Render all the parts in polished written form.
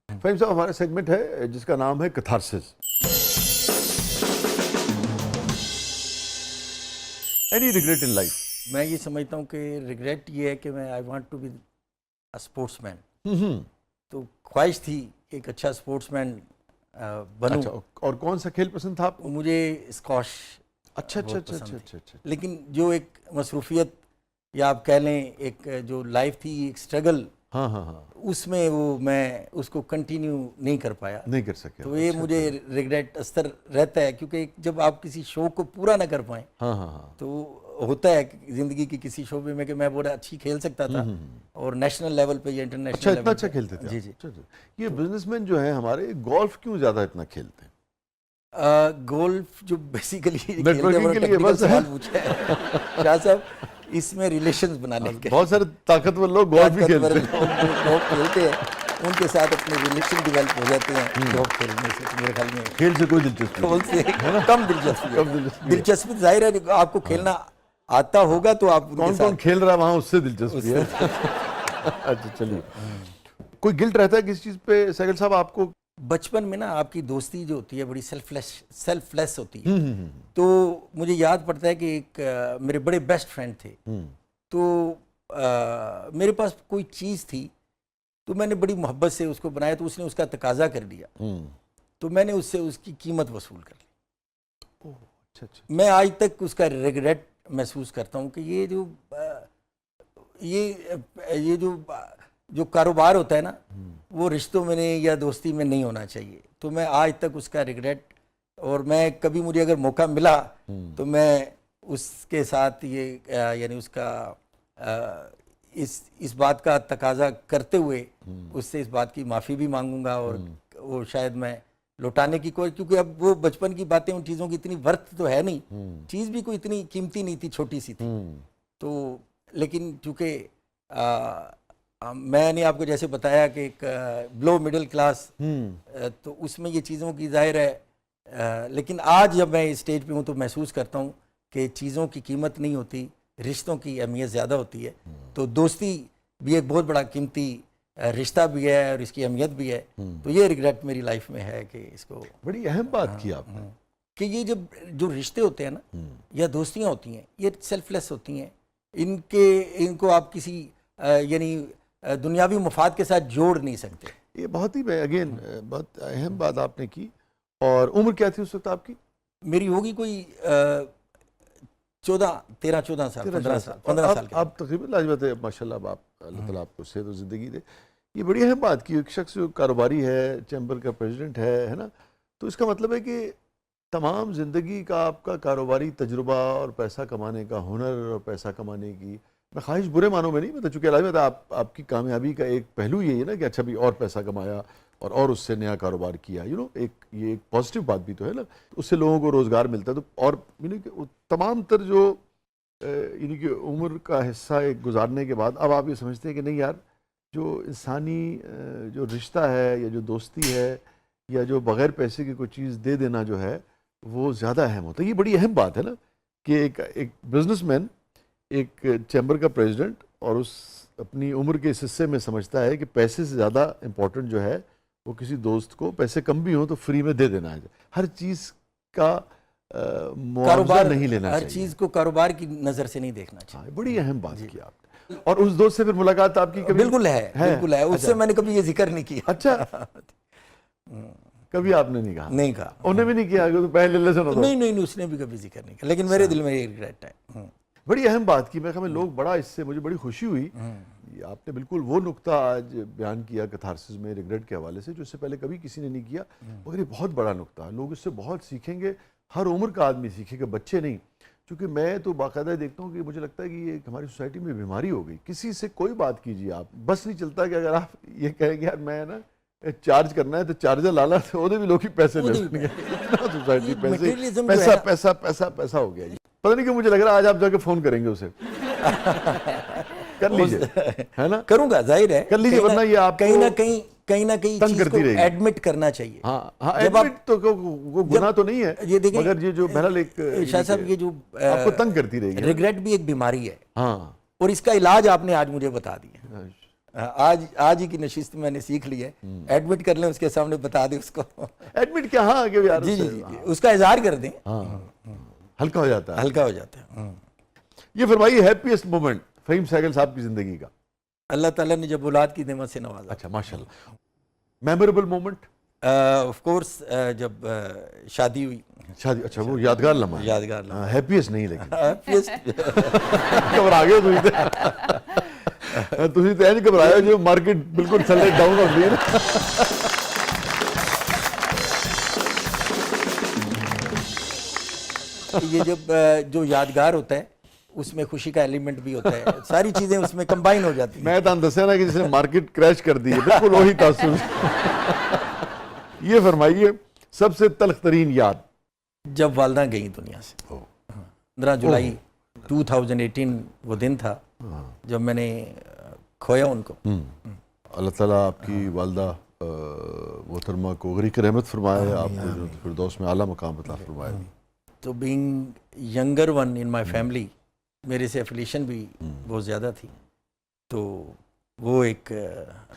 فہیم صاحب ہمارا سیگمنٹ ہے جس کا نام ہے catharsis. Any regret in life? میں یہ سمجھتا ہوں کہ ریگریٹ یہ ہے کہ میں I want to be a sportsman. تو خواہش تھی کہ ایک اچھا اسپورٹس مین بنوں. اچھا، اور کون سا کھیل پسند تھا آپ کو؟ مجھے اسکواش اچھا اچھا بہت اچھا پسند اچھا تھی. اچھا. لیکن جو ایک مصروفیت یا آپ کہہ لیں ایک جو لائف تھی ایک اسٹرگل، ہاں ہاں ہاں، اس میں میں اس کو کنٹینیو نہیں کر پایا. نہیں کر سکے. تو یہ مجھے ریگریٹ اثر رہتا ہے، کیونکہ جب آپ کسی شوق کو پورا نہ کر پائیں ہاں ہاں ہاں، تو ہوتا ہے زندگی کی کسی شعبے میں کہ میں بڑا اچھی کھیل سکتا تھا اور نیشنل لیول پہ یا انٹرنیشنل اچھا لیول اتنا اچھا پہ. کھیلتے تھے. جی جی. یہ بزنس مین جو ہیں ہمارے گولف کیوں زیادہ اتنا کھیلتے ہیں؟ گولف جو بیسیکلی نیٹورکنگ کے لیے بس سوال پوچھا ہے شاہ صاحب، اس میں ریلیشنز بنانے کے بہت سارے طاقتور لوگ گولف بھی کھیلتے ہیں. گولف کھیلتے ہیں، ان کے ساتھ اپنے ریلیشن ڈیولپ ہو جاتے ہیں گولف کھیلنے سے. میرے خیال میں کھیل سے کوئی دلچسپی نہیں. گولف سے کم دلچسپی. دلچسپی ظاہر ہے آپ کو کھیلنا آتا ہوگا تو آپ کون کون کھیل رہا ہے وہاں اس سے دلچسپی ہے. اچھا چلیے، کوئی گلٹ رہتا ہے کسی چیز پہ سہگل صاحب آپ کو؟ بچپن میں نا آپ کی دوستی جو ہوتی ہے بڑی سیلف لیس ہوتی ہے. تو مجھے یاد پڑتا ہے کہ ایک میرے بڑے بیسٹ فرینڈ تھے. تو میرے پاس کوئی چیز تھی تو میں نے بڑی محبت سے اس کو بنایا، تو اس نے اس کا تقاضا کر دیا تو میں نے اس سے اس کی قیمت وصول کر لی. میں آج تک اس کا ریگریٹ محسوس کرتا ہوں کہ یہ جو کاروبار ہوتا ہے نا وہ رشتوں میں نہیں یا دوستی میں نہیں ہونا چاہیے. تو میں آج تک اس کا ریگریٹ، اور میں کبھی مجھے اگر موقع ملا تو میں اس کے ساتھ یہ یعنی اس کا اس بات کا تقاضا کرتے ہوئے اس سے اس بات کی معافی بھی مانگوں گا، اور وہ شاید میں لوٹانے کی کوئی، کیونکہ اب وہ بچپن کی باتیں ان چیزوں کی اتنی ورتھ تو ہے نہیں، چیز بھی کوئی اتنی قیمتی نہیں تھی، چھوٹی سی تھی. تو لیکن چونکہ میں نے آپ کو جیسے بتایا کہ ایک بلو مڈل کلاس، تو اس میں یہ چیزوں کی ظاہر ہے. لیکن آج جب میں اس اسٹیج پہ ہوں تو محسوس کرتا ہوں کہ چیزوں کی قیمت نہیں ہوتی، رشتوں کی اہمیت زیادہ ہوتی ہے. تو دوستی بھی ایک بہت بڑا قیمتی رشتہ بھی ہے اور اس کی اہمیت بھی ہے. تو یہ ریگریٹ میری لائف میں ہے کہ اس کو، بڑی اہم بات کی آپ نے، کہ یہ جو رشتے ہوتے ہیں نا یا دوستیاں ہوتی ہیں یہ سیلف لیس ہوتی ہیں. ان کو آپ کسی یعنی دنیاوی مفاد کے ساتھ جوڑ نہیں سکتے. یہ بہت ہی اگین بہت اہم بات آپ نے کی. اور عمر کیا تھی اس وقت آپ کی؟ میری ہوگی کوئی 14 سال 15 سال. آپ تقریباً لاجواب ہے ماشاء اللہ. آپ اللہ تعالیٰ آپ کو صحت و زندگی دے. یہ بڑی اہم بات کی. ایک شخص جو کاروباری ہے، چیمبر کا پریزیڈنٹ ہے نا، تو اس کا مطلب ہے کہ تمام زندگی کا آپ کا کاروباری تجربہ اور پیسہ کمانے کا ہنر اور پیسہ کمانے کی، میں خواہش برے معنوں میں نہیں، مطلب چونکہ اللہ آپ کی کامیابی کا ایک پہلو یہی ہے نا کہ اچھا بھی اور پیسہ کمایا اور اس سے نیا کاروبار کیا. یہ ایک پازیٹیو بات بھی تو ہے نا، اس سے لوگوں کو روزگار ملتا ہے. تو اور کہ تمام تر جو یعنی کہ عمر کا حصہ ایک گزارنے کے بعد اب آپ یہ سمجھتے ہیں کہ نہیں یار، جو انسانی جو رشتہ ہے یا جو دوستی ہے یا جو بغیر پیسے کی کوئی چیز دے دینا جو ہے وہ زیادہ اہم ہوتا ہے. یہ بڑی اہم بات ہے نا کہ ایک بزنس مین، ایک چیمبر کا پریزیڈنٹ، اور اس اپنی عمر کے اس حصے میں سمجھتا ہے کہ پیسے سے زیادہ امپورٹنٹ جو ہے وہ کسی دوست کو پیسے کم بھی ہوں تو فری میں دے دینا ہے. ہر چیز کا معاوضہ نہیں لینا چاہیے، ہر چیز کو کاروبار کی نظر سے نہیں دیکھنا چاہیے. بڑی اہم بات کی آپ نے. اور اس دوست سے پھر ملاقات آپ کی کبھی؟ بالکل ہے. اس سے میں نے کبھی یہ ذکر نہیں کیا. اچھا، کبھی آپ نے نہیں کہا؟ نہیں کہا. انہیں بھی نہیں کیا کہ پہلے لیسن ہوتا؟ نہیں، اس نے بھی کبھی ذکر نہیں کیا. لیکن میرے دل میں یہ ریگریٹ ہے. بڑی اہم بات کی. میں خیال میں لوگ بڑا اس سے مجھے بڑی خوشی ہوئی. آپ نے بالکل وہ نقطہ آج بیان کیا کتھارسس میں ریگریٹ کے حوالے سے جو اس سے پہلے کبھی کسی نے نہیں کیا، مگر یہ بہت بڑا نقطہ ہے. لوگ اس سے بہت سیکھیں گے. ہر عمر کا آدمی سیکھے گا، بچے نہیں. چونکہ میں تو باقاعدہ دیکھتا ہوں کہ مجھے لگتا ہے کہ یہ ہماری سوسائٹی میں بیماری ہو گئی. کسی سے کوئی بات کیجیے آپ، بس نہیں چلتا کہ اگر آپ یہ کہیں گے یار میں نا چارج کرنا ہے تو چارجر لانا تو وہ بھی لوگ پیسے لے لیں گے. سوسائٹی پیسہ پیسہ پیسہ پیسہ ہو گیا. پتہ نہیں کہ مجھے لگ رہا ہے آج آپ جا کے فون کریں گے اسے. کر لیجئے، ہے نا؟ کروں گا، ظاہر ہے کر لیجئے، ورنہ یہ آپ کہیں نہ کہیں چیز کو ایڈمٹ کرنا چاہیے. ہاں ایڈمٹ تو وہ گناہ تو نہیں ہے، مگر یہ جو بہرحال ایک شاہ صاحب یہ جو آپ کو تنگ کرتی رہے گی. ریگریٹ بھی ایک بیماری ہے. ہاں، اور اس کا علاج آپ نے آج مجھے بتا دیا. آج ہی کی نشست میں نے سیکھ لی ہے، ایڈمٹ کر لیں اس کے سامنے، بتا دیں اس کو، ایڈمٹ کیا، ہاں کہ یار جی جی جی اس کا اظہار کر دیں، ہاں ہلکا ہو جاتا ہے. ہلکا ہو جاتا ہے. یہ فرمائیے ہیپیسٹ مومنٹ فہیم سہگل صاحب کی زندگی کا. اللہ تعالیٰ نے جب اولاد کی نعمت سے نوازا. اچھا ماشاءاللہ. میموریبل مومنٹ آف کورس جب شادی ہوئی. شادی، اچھا وہ یادگار لمحہ. یادگار لمحہ. ہیپیسٹ نہیں لیکن گھبرا گئے تھی تو نہیں گھبرایا جو مارکیٹ بالکل تھلے ڈاؤن ہوتی ہے نا. یہ جب جو یادگار ہوتا ہے اس میں خوشی کا ایلیمنٹ بھی ہوتا ہے، ساری چیزیں اس میں کمبائن ہو جاتی ہیں. میں تو دسیا نا کہ جس نے مارکیٹ کریش کر دی ہے، بالکل وہی تاثر. یہ فرمائیے سب سے تلخ ترین یاد. جب والدہ گئی دنیا سے. 15 جولائی 2018 وہ دن تھا جب میں نے کھویا ان کو. اللہ تعالیٰ آپ کی والدہ محترمہ کو غریق رحمت فرمائے، آپ کو فردوس میں اعلیٰ مقام عطا فرمائے. تو being younger one in my family, میرے سے ایفیلیشن بھی بہت زیادہ تھی، تو وہ ایک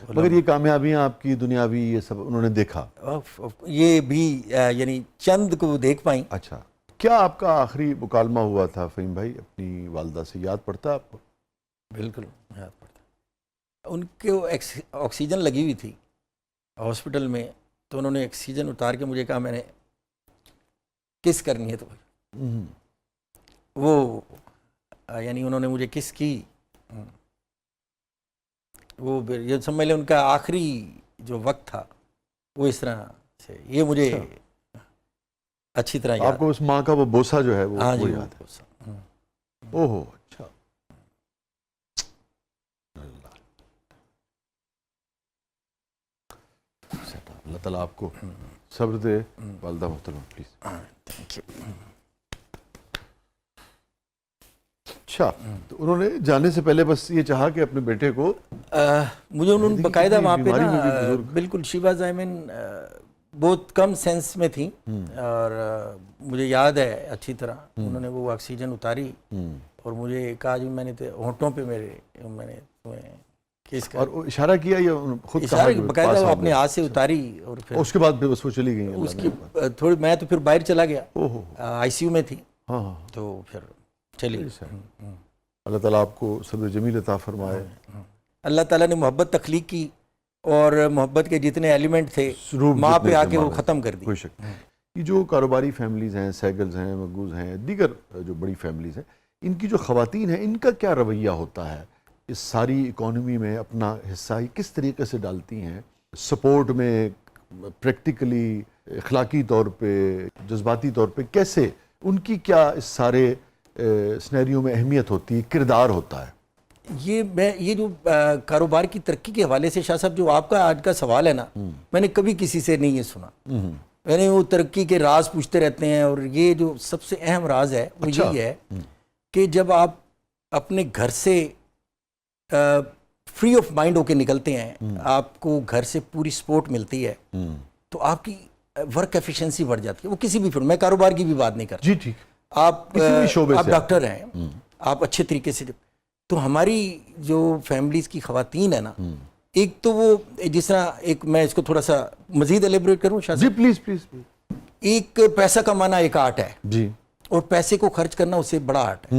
مگر یہ کامیابیاں آپ کی دنیاوی یہ سب انہوں نے دیکھا. یہ بھی یعنی چند کو دیکھ پائیں. اچھا، کیا آپ کا آخری مکالمہ ہوا تھا فہیم بھائی اپنی والدہ سے، یاد پڑتا ہے آپ کو؟ بالکل یاد پڑتا. ان کو آکسیجن لگی ہوئی تھی ہاسپٹل میں، تو انہوں نے آکسیجن اتار کے مجھے کہا میں نے کس کرنی ہے تو وہ یعنی انہوں نے مجھے کس کی، وہ یہ سمجھ لیں ان کا آخری جو وقت تھا وہ اس طرح سے. یہ مجھے اچھی طرح یاد. آپ کو اس ماں کا وہ بوسہ جو ہے وہ ہاں جی یاد ہے؟ اوہو اچھا. اللہ تعالیٰ آپ کو صبر دے. والدہ محترمہ پلیز. Thank you. اچھا، تو انہوں نے جانے سے پہلے بس یہ چاہا کہ اپنے بیٹے کو مجھے انہوں نے باقاعدہ وہاں پہ بیماری میں بھی نا بزرگ. بالکل شیوا زائمن بہت کم سینس میں تھیں، اور مجھے یاد ہے اچھی طرح انہوں نے وہ آکسیجن اتاری اور مجھے کہا جی میں نے ہونٹوں پہ میرے میں نے تمہیں کس کا، اور اشارہ کیا یا خود کہا اشارہ کہ باقاعدہ پاس وہ آؤ اپنے گے؟ ہاتھ سے اتاری، اور پھر اس کے بعد پھر بس وہ چلی گئی. اس کی تھوڑی میں تو پھر باہر چلا گیا، اوہو آئی سی یو میں تھی، ہاں ہاں. تو پھر چلی. اللہ تعالیٰ آپ کو صبر جمیل عطا فرمائے. اللہ تعالیٰ نے محبت تخلیق کی اور محبت کے جتنے ایلیمنٹ تھے روپ ماں جتنے پہ آ تھے کے وہ ماں ختم کر دی. کوئی شک. یہ جو کاروباری فیملیز ہیں، سہگلز ہیں، مقبوض ہیں، دیگر جو بڑی فیملیز ہیں، ان کی جو خواتین ہیں ان کا کیا رویہ ہوتا ہے اس ساری اکانومی میں؟ اپنا حصہ کس طریقے سے ڈالتی ہیں سپورٹ میں، پریکٹیکلی، اخلاقی طور پہ، جذباتی طور پہ؟ کیسے ان کی کیا اس سارے سنیریو میں اہمیت ہوتی ہے، کردار ہوتا ہے؟ یہ جو کاروبار کی ترقی کے حوالے سے شاہ صاحب جو آپ کا آج کا سوال ہے نا، میں نے کبھی کسی سے نہیں یہ سنا. میں نے وہ ترقی کے راز پوچھتے رہتے ہیں، اور یہ جو سب سے اہم راز ہے وہ یہی ہے کہ جب آپ اپنے گھر سے فری آف مائنڈ ہو کے نکلتے ہیں، آپ کو گھر سے پوری سپورٹ ملتی ہے، تو آپ کی ورک ایفیشنسی بڑھ جاتی ہے. وہ کسی بھی فیلڈ میں، کاروبار کی بھی بات نہیں کرتا. جی ٹھیک. آپ ڈاکٹر ہیں، آپ اچھے طریقے سے، تو ہماری جو فیملیز کی خواتین ہیں نا، ایک تو وہ جس طرح ایک میں اس کو تھوڑا سا مزید ایلیبریٹ کروں شاہ جی صاحب، پلیز پلیز. ایک پیسہ کمانا ایک آرٹ ہے، جی. اور پیسے کو خرچ کرنا اس سے بڑا آرٹ ہے.